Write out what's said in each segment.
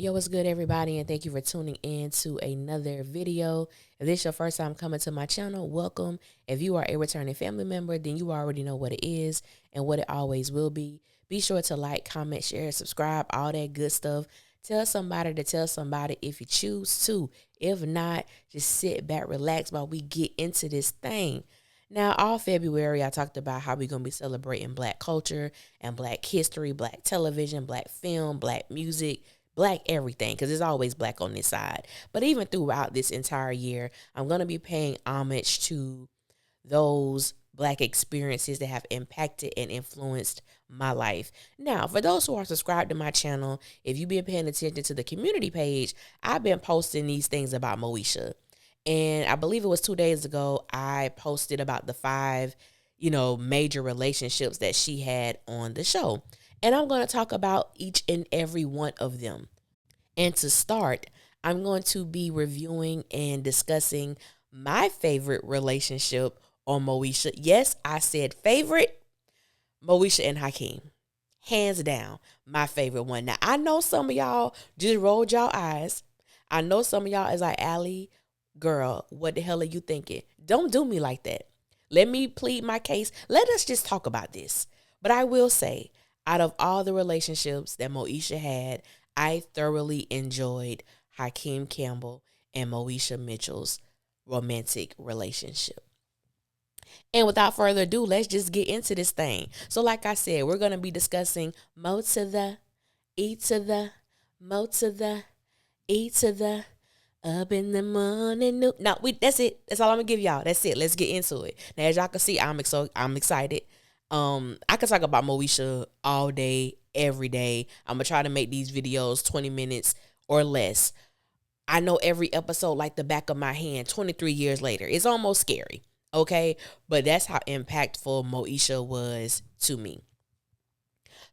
Yo, what's good, everybody, and thank you for tuning in to another video. If this is your first time coming to my channel, welcome. If you are a returning family member, then you already know what it is and what it always will be. Be sure to like, comment, share, subscribe, all that good stuff. Tell somebody to tell somebody if you choose to. If not, just sit back, relax while we get into this thing. Now, all February, I talked about how we're going to be celebrating Black culture and Black history, Black television, Black film, Black music, Black everything, because it's always Black on this side. But even throughout this entire year, I'm going to be paying homage to those Black experiences that have impacted and influenced my life. Now, for those who are subscribed to my channel, if you've been paying attention to the community page, I've been posting these things about MOESHA. And I believe it was 2 days ago, I posted about the 5, major relationships that she had on the show. And I'm going to talk about each and every one of them. And to start, I'm going to be reviewing and discussing my favorite relationship on MOESHA. Yes, I said favorite, MOESHA and Hakeem. Hands down, my favorite one. Now, I know some of y'all just rolled y'all eyes. I know some of y'all is like, Allie, girl, what the hell are you thinking? Don't do me like that. Let me plead my case. Let us just talk about this. But I will say, out of all the relationships that MOESHA had, I thoroughly enjoyed Hakeem Campbell and MOESHA Mitchell's romantic relationship. And without further ado, let's just get into this thing. So like I said, we're going to be discussing Mo to the, E to the, Mo to the, E to the, up in the morning. No, that's it. That's all I'm gonna give y'all. That's it. Let's get into it. Now, as y'all can see, I'm excited. I can talk about MOESHA all day, every day. I'm gonna try to make these videos 20 minutes or less. I know every episode like the back of my hand. 23 years later, it's almost scary. Okay, but that's how impactful MOESHA was to me.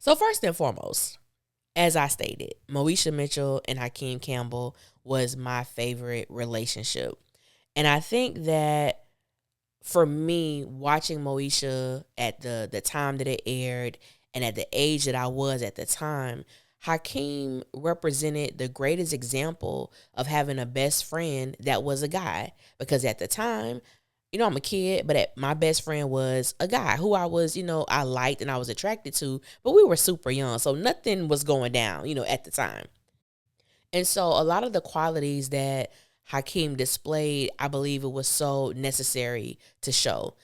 So first and foremost, as I stated, MOESHA Mitchell and Hakeem Campbell was my favorite relationship. And I think that for me, watching MOESHA at the time that it aired and at the age that I was at the time, Hakeem represented the greatest example of having a best friend that was a guy. Because at the time, I'm a kid, but my best friend was a guy who I was, I liked and I was attracted to, but we were super young. So nothing was going down, at the time. And so a lot of the qualities that Hakeem displayed, I believe it was so necessary to show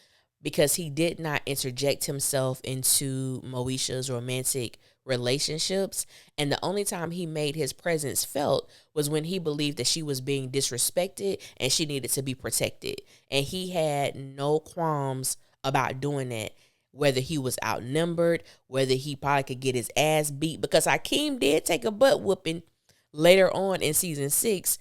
because he did not interject himself into MOESHA's romantic relationships. And the only time he made his presence felt was when he believed that she was being disrespected and she needed to be protected. And he had no qualms about doing that, whether he was outnumbered, whether he probably could get his ass beat, because Hakeem did take a butt whooping later on in season 6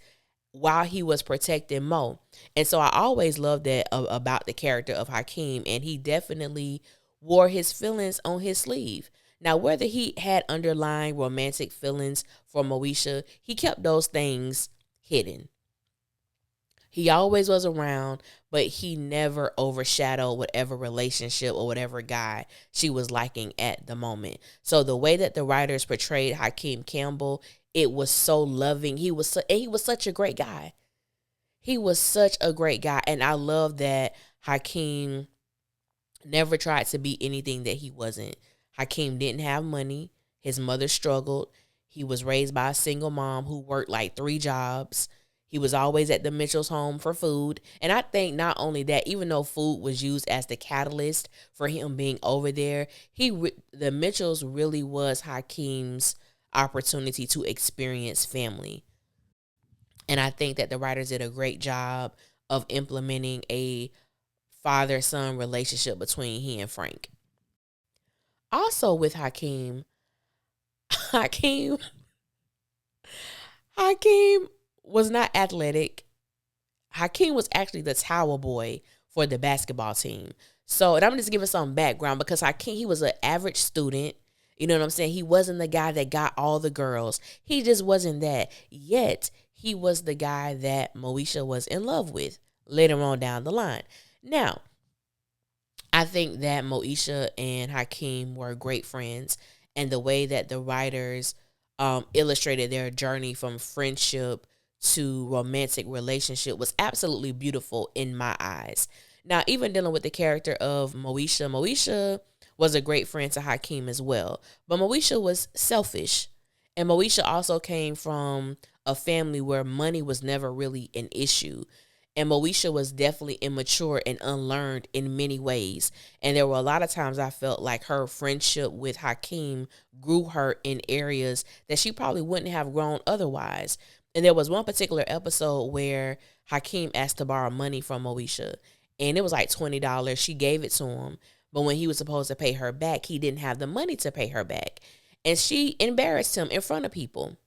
while he was protecting Mo. And so I always loved that about the character of Hakeem, and he definitely wore his feelings on his sleeve. Now, whether he had underlying romantic feelings for MOESHA, he kept those things hidden. He always was around, but he never overshadowed whatever relationship or whatever guy she was liking at the moment. So the way that the writers portrayed Hakeem Campbell, it was so loving. He was such a great guy. He was such a great guy. And I love that Hakeem never tried to be anything that he wasn't. Hakeem didn't have money. His mother struggled. He was raised by a single mom who worked like 3 jobs. He was always at the Mitchell's home for food. And I think not only that, even though food was used as the catalyst for him being over there, the Mitchells really was Hakeem's opportunity to experience family. And I think that the writers did a great job of implementing a father-son relationship between he and Frank. Also with Hakeem was not athletic. Hakeem was actually the towel boy for the basketball team. So, and I'm just giving some background because Hakeem, he was an average student. You know what I'm saying? He wasn't the guy that got all the girls. He just wasn't that. Yet, he was the guy that MOESHA was in love with later on down the line. Now, I think that MOESHA and Hakeem were great friends, and the way that the writers illustrated their journey from friendship to romantic relationship was absolutely beautiful in my eyes. Now, even dealing with the character of Moesha was a great friend to Hakeem as well. But Moesha was selfish. And Moesha also came from a family where money was never really an issue. And Moesha was definitely immature and unlearned in many ways. And there were a lot of times I felt like her friendship with Hakeem grew her in areas that she probably wouldn't have grown otherwise. And there was one particular episode where Hakeem asked to borrow money from Moesha. And it was like $20. She gave it to him. But when he was supposed to pay her back, he didn't have the money to pay her back. And she embarrassed him in front of people.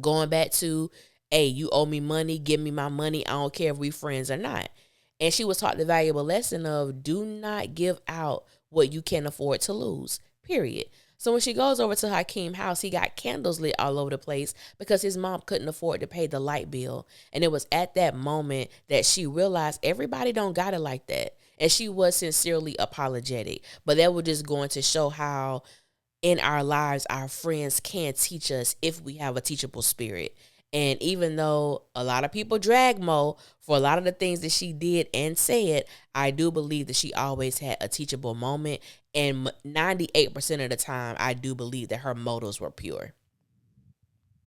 Going back to, hey, you owe me money, give me my money. I don't care if we friends or not. And she was taught the valuable lesson of do not give out what you can't afford to lose, period. So when she goes over to Hakeem's house, he got candles lit all over the place because his mom couldn't afford to pay the light bill. And it was at that moment that she realized everybody don't got it like that. And she was sincerely apologetic. But that was just going to show how in our lives, our friends can teach us if we have a teachable spirit. And even though a lot of people drag Mo for a lot of the things that she did and said, I do believe that she always had a teachable moment. And 98% of the time, I do believe that her motives were pure.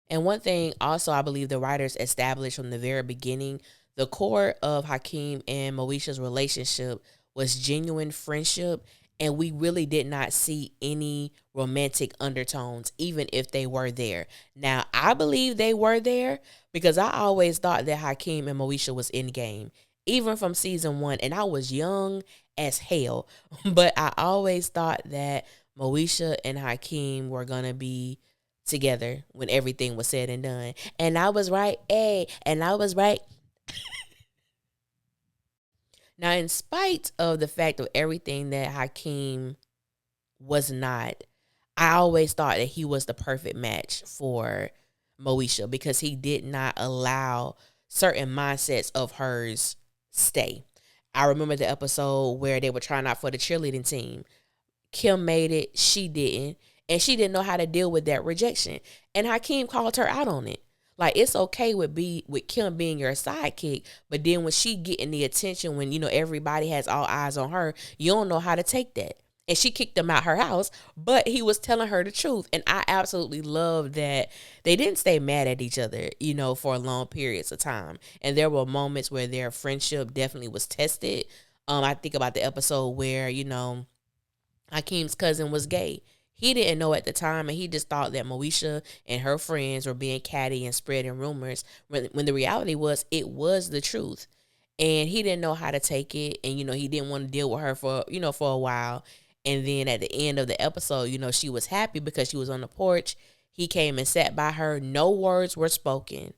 And one thing also I believe the writers established from the very beginning, the core of Hakeem and Moesha's relationship was genuine friendship. And we really did not see any romantic undertones, even if they were there. Now, I believe they were there because I always thought that Hakeem and Moesha was in game, even from season 1. And I was young as hell, but I always thought that Moesha and Hakeem were going to be together when everything was said and done. And I was right. Hey, and I was right. Now, in spite of the fact of everything that Hakeem was not, I always thought that he was the perfect match for Moesha because he did not allow certain mindsets of hers stay. I remember the episode where they were trying out for the cheerleading team. Kim made it, she didn't, and she didn't know how to deal with that rejection. And Hakeem called her out on it. Like, it's okay with Kim being your sidekick, but then when she getting the attention, when, everybody has all eyes on her, you don't know how to take that. And she kicked him out her house, but he was telling her the truth. And I absolutely love that they didn't stay mad at each other, for long periods of time. And there were moments where their friendship definitely was tested. I think about the episode where, Hakeem's cousin was gay. He didn't know at the time, and he just thought that Moesha and her friends were being catty and spreading rumors when the reality was it was the truth. And he didn't know how to take it, and, he didn't want to deal with her for a while. And then at the end of the episode, she was happy because she was on the porch. He came and sat by her. No words were spoken.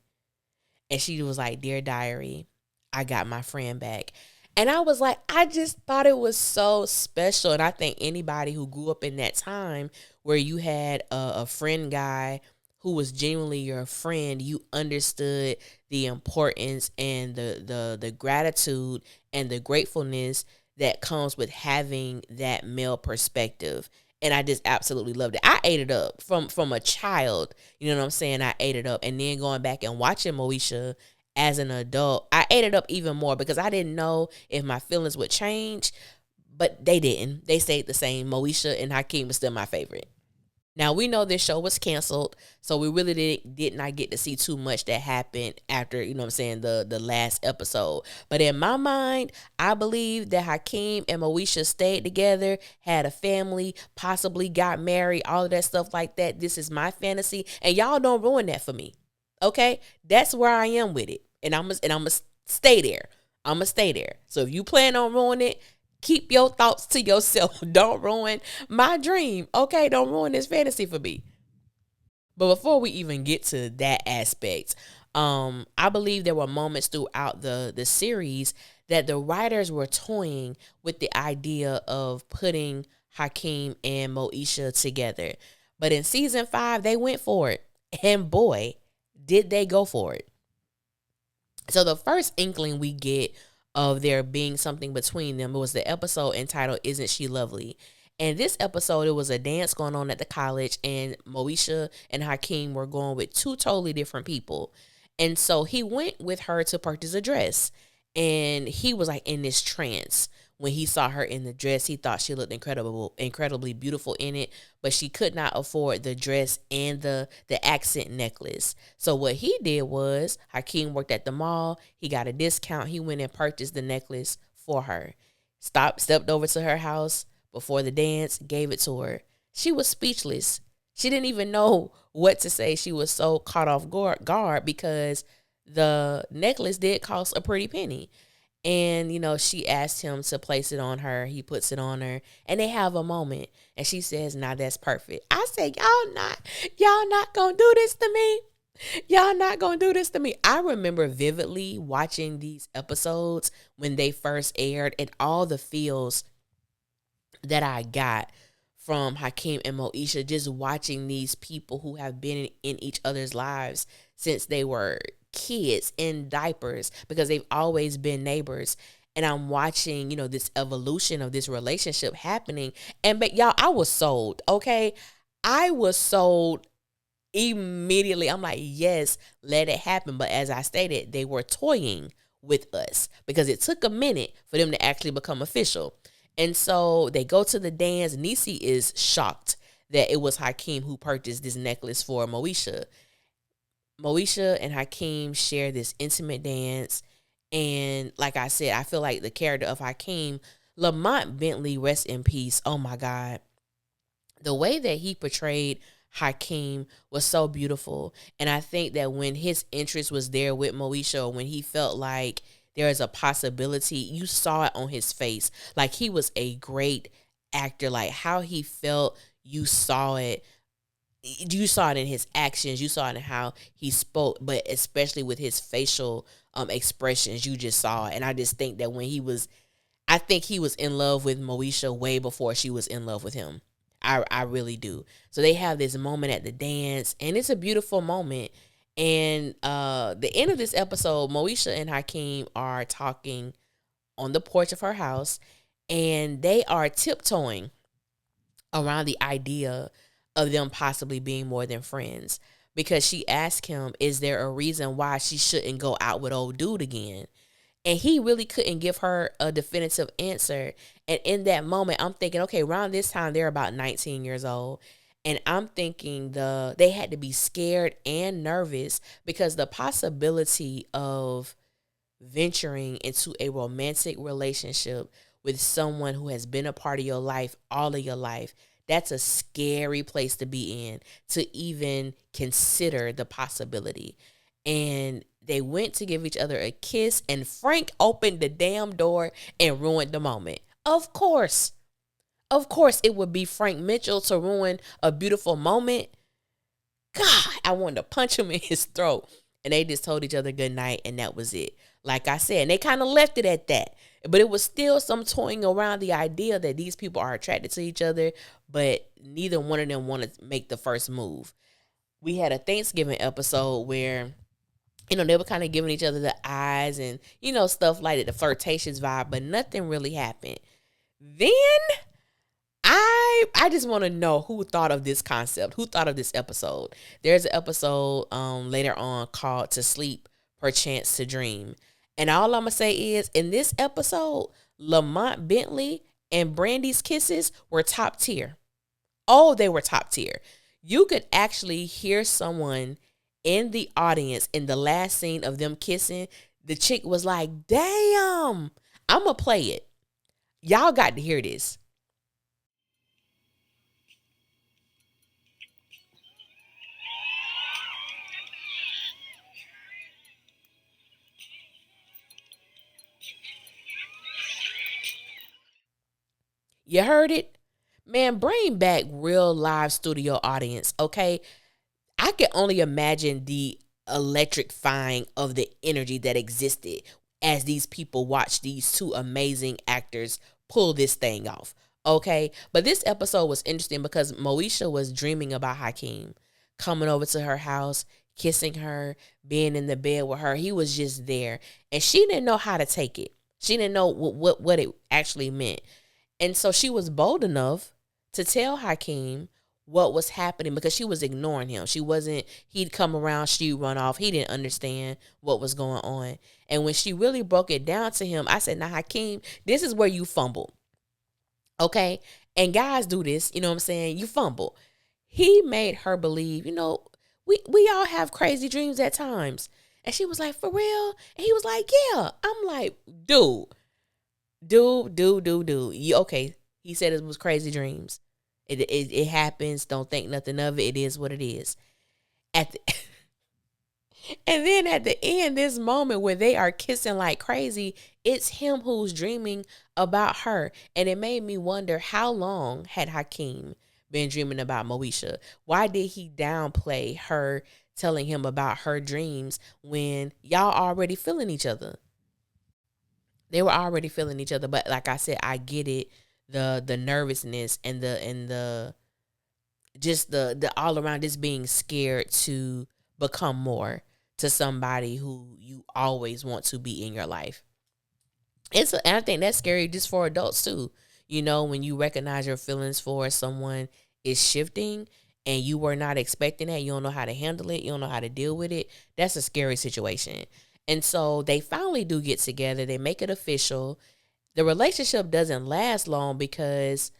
And she was like, "Dear diary, I got my friend back." And I was like, I just thought it was so special. And I think anybody who grew up in that time where you had a friend guy who was genuinely your friend, you understood the importance and the gratitude and the gratefulness that comes with having that male perspective. And I just absolutely loved it. I ate it up from a child. You know what I'm saying? I ate it up. And then going back and watching Moesha as an adult, I ate it up even more because I didn't know if my feelings would change, but they didn't. They stayed the same. Moesha and Hakeem was still my favorite. Now, we know this show was canceled, so we really did not get to see too much that happened after, the last episode. But in my mind, I believe that Hakeem and Moesha stayed together, had a family, possibly got married, all of that stuff like that. This is my fantasy, and y'all don't ruin that for me. Okay? That's where I am with it, and I'm gonna stay there. I'm gonna stay there. So if you plan on ruining it, keep your thoughts to yourself. Don't ruin my dream. Okay, don't ruin this fantasy for me. But before we even get to that aspect, I believe there were moments throughout the series that the writers were toying with the idea of putting Hakeem and Moesha together. But in season 5, they went for it. And boy, did they go for it. So the first inkling we get of there being something between them was the episode entitled "Isn't She Lovely?" And this episode, it was a dance going on at the college, and Moesha and Hakeem were going with two totally different people. And so he went with her to purchase a dress, and he was like in this trance. When he saw her in the dress, he thought she looked incredibly beautiful in it, but she could not afford the dress and the accent necklace. So what he did was, Hakeem worked at the mall. He got a discount. He went and purchased the necklace for her. Stepped over to her house before the dance, gave it to her. She was speechless. She didn't even know what to say. She was so caught off guard because the necklace did cost a pretty penny. And, she asked him to place it on her. He puts it on her and they have a moment. And she says, "Nah, that's perfect." I said, y'all not gonna do this to me. Y'all not gonna do this to me. I remember vividly watching these episodes when they first aired and all the feels that I got from Hakeem and MOESHA, just watching these people who have been in each other's lives since they were kids in diapers, because they've always been neighbors. And I'm watching, this evolution of this relationship happening. But y'all, I was sold, okay? I was sold immediately. I'm like, yes, let it happen. But as I stated, they were toying with us because it took a minute for them to actually become official. And so they go to the dance. Nisi is shocked that it was Hakeem who purchased this necklace for Moesha. Moesha and Hakeem share this intimate dance. And like I said, I feel like the character of Hakeem, Lamont Bentley, rest in peace. Oh my God. The way that he portrayed Hakeem was so beautiful. And I think that when his interest was there with Moesha, when he felt like there is a possibility, you saw it on his face. Like, he was a great actor. Like, how he felt, you saw it. You saw it in his actions. You saw it in how he spoke, but especially with his facial expressions, you just saw it. And I just think that I think he was in love with Moesha way before she was in love with him. I really do. So they have this moment at the dance, and it's a beautiful moment. And the end of this episode, Moesha and Hakeem are talking on the porch of her house, and they are tiptoeing around the idea of them possibly being more than friends, because she asked him, is there a reason why she shouldn't go out with old dude again? And he really couldn't give her a definitive answer. And in that moment, I'm thinking, okay, around this time, they're about 19 years old. And I'm thinking they had to be scared and nervous, because the possibility of venturing into a romantic relationship with someone who has been a part of your life all of your life, that's a scary place to be in, to even consider the possibility. And they went to give each other a kiss, and Frank opened the damn door and ruined the moment. Of course it would be Frank Mitchell to ruin a beautiful moment. God, I wanted to punch him in his throat. And they just told each other good night, and that was it. Like I said, and they kind of left it at that. But it was still some toying around the idea that these people are attracted to each other, but neither one of them want to make the first move. We had a Thanksgiving episode where, they were kind of giving each other the eyes and, stuff like that, the flirtatious vibe, but nothing really happened. Then I just want to know who thought of this concept, who thought of this episode. There's an episode later on called "To Sleep, Perchance to Dream." And all I'm going to say is, in this episode, Lamont Bentley and Brandy's kisses were top tier. Oh, they were top tier. You could actually hear someone in the audience in the last scene of them kissing. The chick was like, damn, I'm going to play it. Y'all got to hear this. You heard it? Man, bring back real live studio audience, okay? I can only imagine the electrifying of the energy that existed as these people watched these two amazing actors pull this thing off, okay? But this episode was interesting because Moesha was dreaming about Hakeem coming over to her house, kissing her, being in the bed with her. He was just there, and she didn't know how to take it. She didn't know what it actually meant. And so she was bold enough to tell Hakeem what was happening because she was ignoring him. She wasn't, he'd come around, she'd run off. He didn't understand what was going on. And when she really broke it down to him, I said, now, Hakeem, this is where you fumble. Okay? And guys do this, you know what I'm saying? You fumble. He made her believe, we all have crazy dreams at times. And she was like, for real? And he was like, yeah. I'm like, dude. Okay. He said it was crazy dreams. It happens. Don't think nothing of it. It is what it is. At the, and then at the end, this moment where they are kissing like crazy, it's him who's dreaming about her. And it made me wonder, how long had Hakeem been dreaming about MOESHA? Why did he downplay her telling him about her dreams when y'all already feeling each other? They were already feeling each other, but like I said, I get it, the nervousness and the just the all around just being scared to become more to somebody who you always want to be in your life. And I think that's scary just for adults too. When you recognize your feelings for someone is shifting and you were not expecting that, you don't know how to handle it, you don't know how to deal with it. That's a scary situation. And so they finally do get together. They make it official. The relationship doesn't last long because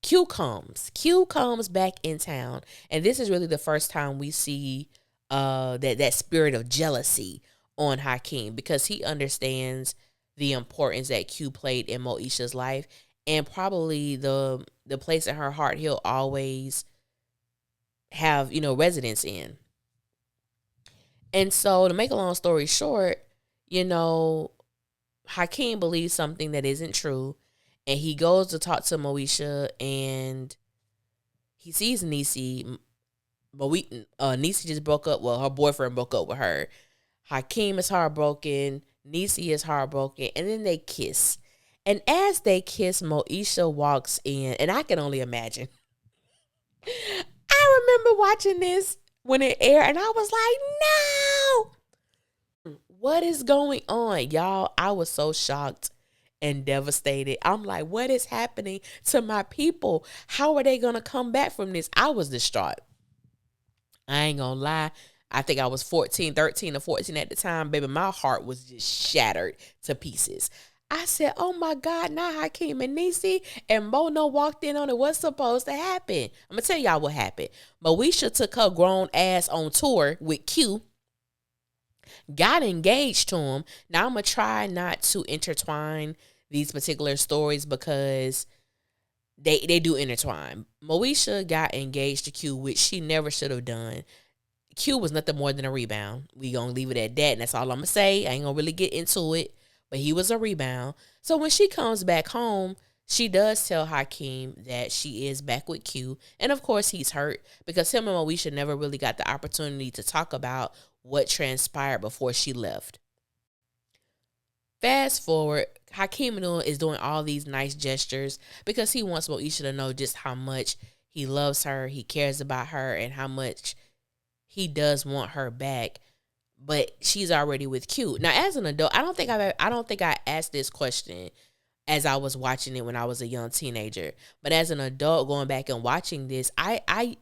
Q comes. Q comes back in town. And this is really the first time we see that spirit of jealousy on Hakeem, because he understands the importance that Q played in MOESHA's life and probably the place in her heart he'll always have, residence in. And so to make a long story short, Hakeem believes something that isn't true, and he goes to talk to MOESHA, and he sees Niecy. But Niecy just broke up. Well, her boyfriend broke up with her. Hakeem is heartbroken. Niecy is heartbroken, and then they kiss. And as they kiss, MOESHA walks in, and I can only imagine. I remember watching this when it aired, and I was like, no! What is going on? Y'all, I was so shocked and devastated. I'm like, what is happening to my people? How are they going to come back from this? I was distraught. I ain't going to lie. I think I was 13 or 14 at the time. Baby, my heart was just shattered to pieces. I said, oh my God, now Hakeem and Niecy and Mono walked in on it. What's supposed to happen? I'm going to tell y'all what happened. MOESHA took her grown ass on tour with Q, got engaged to him. Now I'm going to try not to intertwine these particular stories because they do intertwine. MOESHA got engaged to Q, which she never should have done. Q was nothing more than a rebound. We gonna leave it at that, and that's all I'm gonna say. I ain't gonna really get into it, but he was a rebound. So when she comes back home, she does tell Hakeem that she is back with Q, and of course he's hurt because him and MOESHA never really got the opportunity to talk about what transpired before she left. Fast forward, Hakeem is doing all these nice gestures because he wants MOESHA to know just how much he loves her, he cares about her, and how much he does want her back, but she's already with Q. Now, as an adult, I don't think I asked this question as I was watching it when I was a young teenager. But as an adult, going back and watching this, I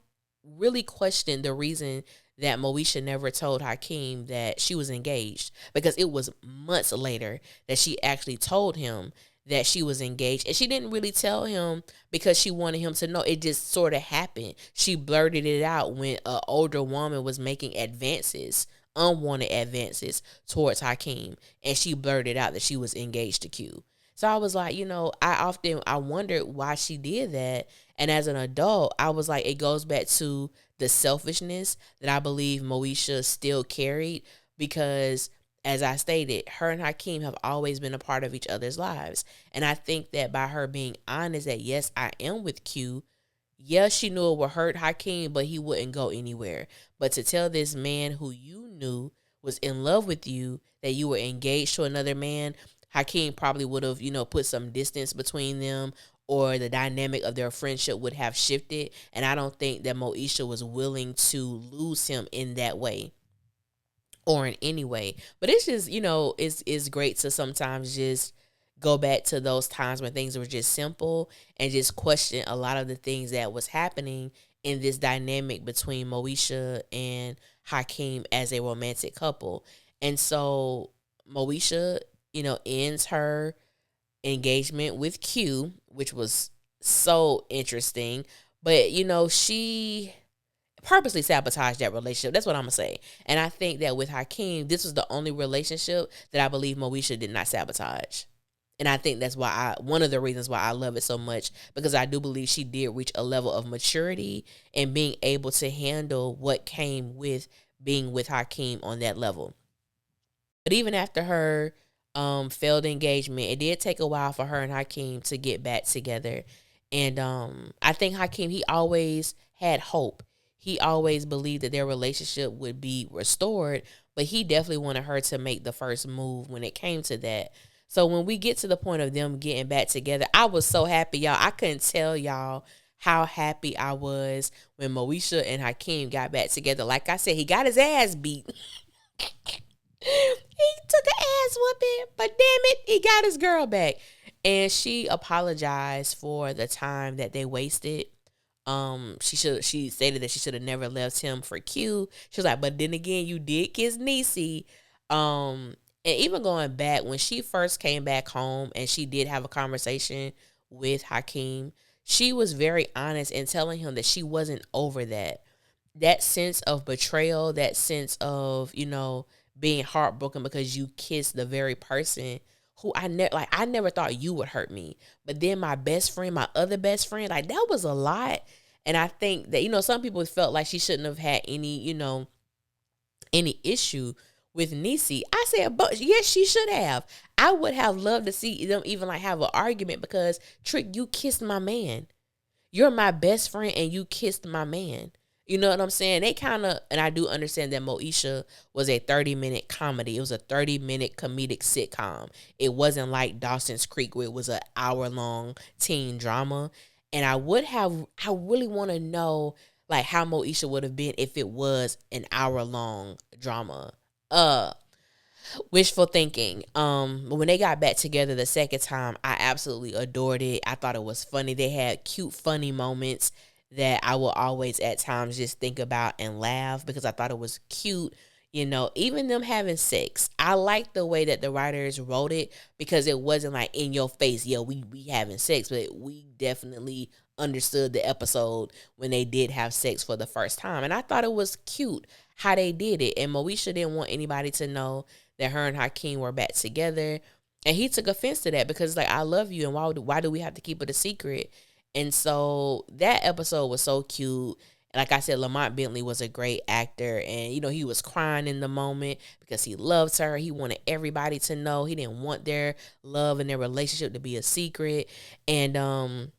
really questioned the reason that MOESHA never told Hakeem that she was engaged, because it was months later that she actually told him that she was engaged. And she didn't really tell him because she wanted him to know. It just sort of happened. She blurted it out when an older woman was making unwanted advances towards Hakeem. And she blurted out that she was engaged to Q. So I was like, I wondered why she did that. And as an adult, I was like, it goes back to the selfishness that I believe MOESHA still carried, because as I stated, her and Hakeem have always been a part of each other's lives. And I think that by her being honest that, yes, I am with Q, yes, she knew it would hurt Hakeem, but he wouldn't go anywhere. But to tell this man who you knew was in love with you that you were engaged to another man, Hakeem probably would have, put some distance between them, or the dynamic of their friendship would have shifted. And I don't think that MOESHA was willing to lose him in that way, or in any way. But it's just, it's great to sometimes just go back to those times when things were just simple and just question a lot of the things that was happening in this dynamic between Moesha and Hakeem as a romantic couple. And so Moesha, ends her engagement with Q, which was so interesting. But, she purposely sabotaged that relationship. That's what I'm going to say. And I think that with Hakeem, this was the only relationship that I believe Moesha did not sabotage. And I think that's why one of the reasons why I love it so much, because I do believe she did reach a level of maturity and being able to handle what came with being with Hakeem on that level. But even after her failed engagement, it did take a while for her and Hakeem to get back together. And I think Hakeem, he always had hope. He always believed that their relationship would be restored, but he definitely wanted her to make the first move when it came to that. So when we get to the point of them getting back together, I was so happy, y'all. I couldn't tell y'all how happy I was when Moesha and Hakeem got back together. Like I said, he got his ass beat. He took an ass whooping, but damn it, he got his girl back. And she apologized for the time that they wasted. She stated that she should have never left him for Q. She was like, but then again, you did kiss Niecy. And even going back when she first came back home and she did have a conversation with Hakeem, she was very honest in telling him that she wasn't over that. That sense of betrayal, that sense of, being heartbroken because you kissed the very person who I never thought you would hurt me. But then my best friend, my other best friend, like that was a lot. And I think that, some people felt like she shouldn't have had any issue with Niecy. I said, but yes, she should have. I would have loved to see them even like have an argument because Trick, you kissed my man. You're my best friend and you kissed my man. You know what I'm saying? They kind of, and I do understand that MOESHA was a 30-minute comedy. It was a 30-minute comedic sitcom. It wasn't like Dawson's Creek where it was an hour-long teen drama. And I really want to know like how MOESHA would have been if it was an hour-long drama. Wishful thinking. When they got back together the second time, I absolutely adored it. I thought it was funny. They had cute, funny moments that I will always at times just think about and laugh because I thought it was cute. Even them having sex. I like the way that the writers wrote it because it wasn't like in your face, yeah, we having sex, but we definitely understood the episode when they did have sex for the first time. And I thought it was cute how they did it. And Moesha didn't want anybody to know that her and Hakeem were back together. And he took offense to that because like, I love you and why do we have to keep it a secret? And so that episode was so cute. Like I said, Lamont Bentley was a great actor. And, he was crying in the moment because he loved her. He wanted everybody to know. He didn't want their love and their relationship to be a secret. And,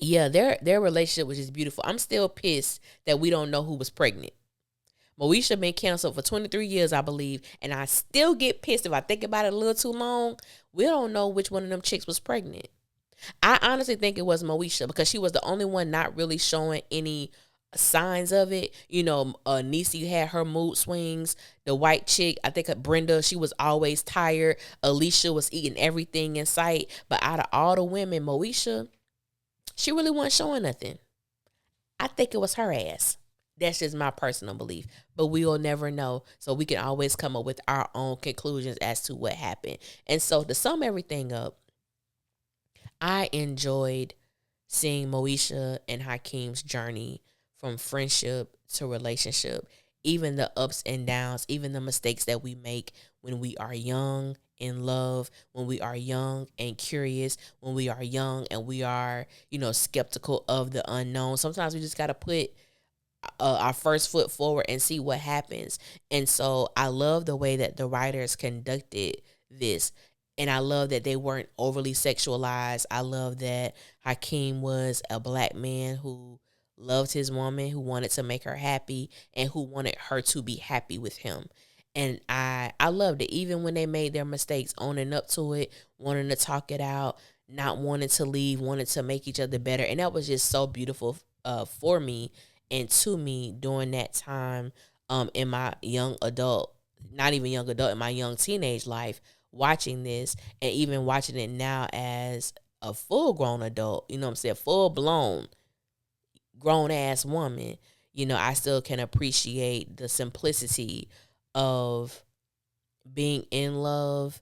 yeah, their relationship was just beautiful. I'm still pissed that we don't know who was pregnant. Moesha been canceled for 23 years, I believe. And I still get pissed if I think about it a little too long. We don't know which one of them chicks was pregnant. I honestly think it was Moesha because she was the only one not really showing any signs of it. Niecy had her mood swings. The white chick, I think Brenda, she was always tired. Alicia was eating everything in sight. But out of all the women, Moesha, she really wasn't showing nothing. I think it was her ass. That's just my personal belief. But we will never know. So we can always come up with our own conclusions as to what happened. And so to sum everything up, I enjoyed seeing Moesha and Hakeem's journey from friendship to relationship, even the ups and downs, even the mistakes that we make when we are young in love, when we are young and curious, when we are young and we are, skeptical of the unknown. Sometimes we just got to put our first foot forward and see what happens. And so I love the way that the writers conducted this. And I love that they weren't overly sexualized. I love that Hakeem was a black man who loved his woman, who wanted to make her happy, and who wanted her to be happy with him. And I loved it. Even when they made their mistakes, owning up to it, wanting to talk it out, not wanting to leave, wanting to make each other better. And that was just so beautiful for me and to me during that time in my young adult, not even young adult, in my young teenage life, watching this, and even watching it now as a full grown adult, you know what I'm saying, full blown grown ass woman, you know, I still can appreciate the simplicity of being in love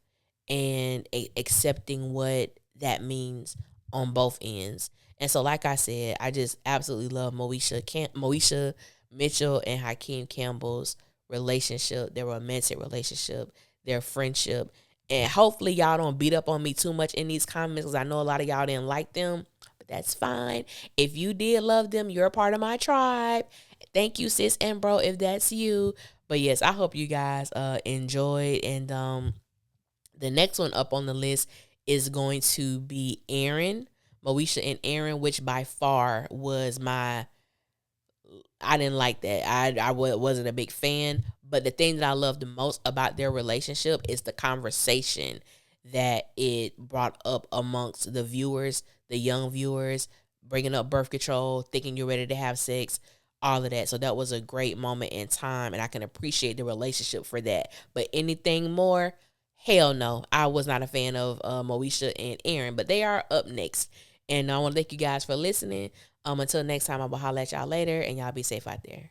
and accepting what that means on both ends. And so, like I said, I just absolutely love Moesha Mitchell and Hakeem Campbell's relationship, their romantic relationship, their friendship. And hopefully y'all don't beat up on me too much in these comments, because I know a lot of y'all didn't like them, but that's fine. If you did love them, you're a part of my tribe. Thank you, sis and bro, if that's you. But yes, I hope you guys enjoyed. And the next one up on the list is going to be Aaron, Moesha and Aaron, which by far was I didn't like that. I wasn't a big fan. But the thing that I love the most about their relationship is the conversation that it brought up amongst the viewers, the young viewers, bringing up birth control, thinking you're ready to have sex, all of that. So that was a great moment in time, and I can appreciate the relationship for that. But anything more, hell no. I was not a fan of Moesha and Aaron, but they are up next. And I want to thank you guys for listening. Until next time, I will holler at y'all later, and y'all be safe out there.